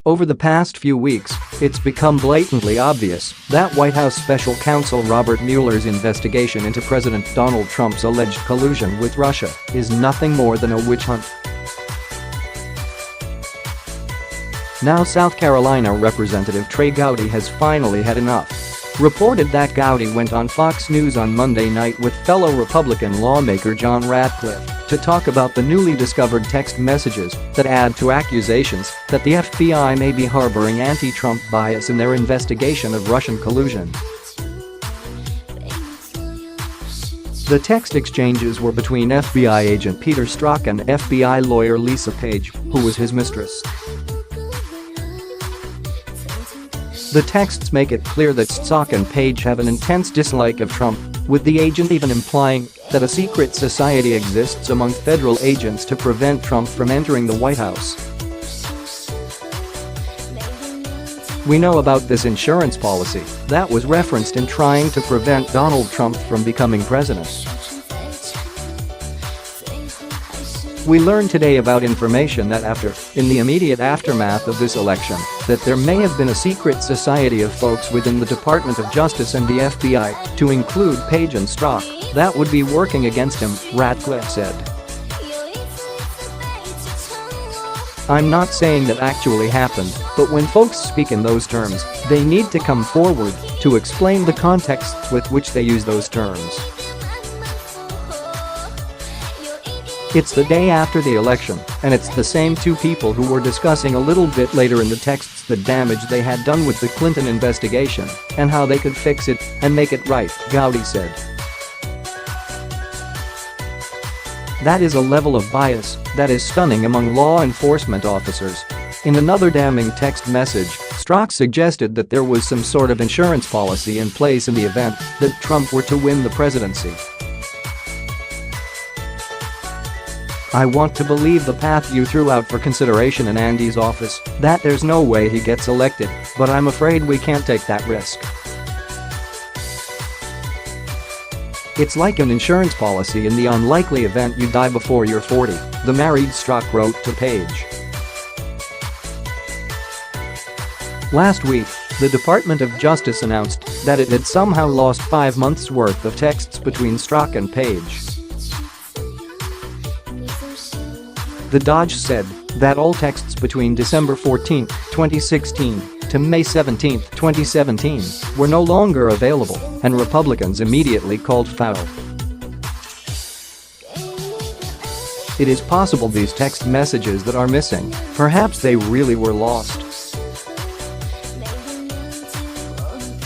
Over the past few weeks, it's become blatantly obvious that White House Special Counsel Robert Mueller's investigation into President Donald Trump's alleged collusion with Russia is nothing more than a witch hunt. Now South Carolina Representative Trey Gowdy has finally had enough. Reported that Gowdy went on Fox News on Monday night with fellow Republican lawmaker John Ratcliffe to talk about the newly discovered text messages that add to accusations that the FBI may be harboring anti-Trump bias in their investigation of Russian collusion. The text exchanges were between FBI agent Peter Strzok and FBI lawyer Lisa Page, who was his mistress. The texts make it clear that Strzok and Page have an intense dislike of Trump, with the agent even implying that a secret society exists among federal agents to prevent Trump from entering the White House. We know about this insurance policy that was referenced in trying to prevent Donald Trump from becoming president. We learned today about information that in the immediate aftermath of this election, that there may have been a secret society of folks within the Department of Justice and the FBI, to include Page and Strzok, that would be working against him, Ratcliffe said. I'm not saying that actually happened, but when folks speak in those terms, they need to come forward to explain the contexts with which they use those terms. It's the day after the election, and it's the same two people who were discussing a little bit later in the texts the damage they had done with the Clinton investigation and how they could fix it and make it right, Gowdy said. That is a level of bias that is stunning among law enforcement officers. In another damning text message, Strzok suggested that there was some sort of insurance policy in place in the event that Trump were to win the presidency. I want to believe the path you threw out for consideration in Andy's office, that there's no way he gets elected, but I'm afraid we can't take that risk. It's like an insurance policy in the unlikely event you die before you're 40, the married Strzok wrote to Page. Last week, the Department of Justice announced that it had somehow lost 5 months' worth of texts between Strzok and Page. The DOJ said that all texts between December 14, 2016 to May 17, 2017 were no longer available, and Republicans immediately called foul. It is possible these text messages that are missing, perhaps they really were lost.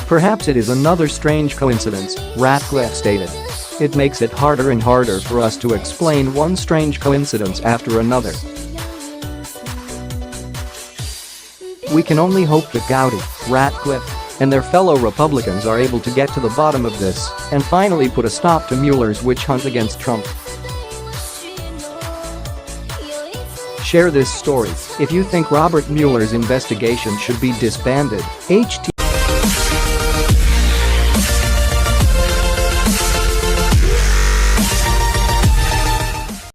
Perhaps it is another strange coincidence, Ratcliffe stated. It makes it harder and harder for us to explain one strange coincidence after another. We can only hope that Gowdy, Ratcliffe, and their fellow Republicans are able to get to the bottom of this and finally put a stop to Mueller's witch hunt against Trump. Share this story if you think Robert Mueller's investigation should be disbanded. HT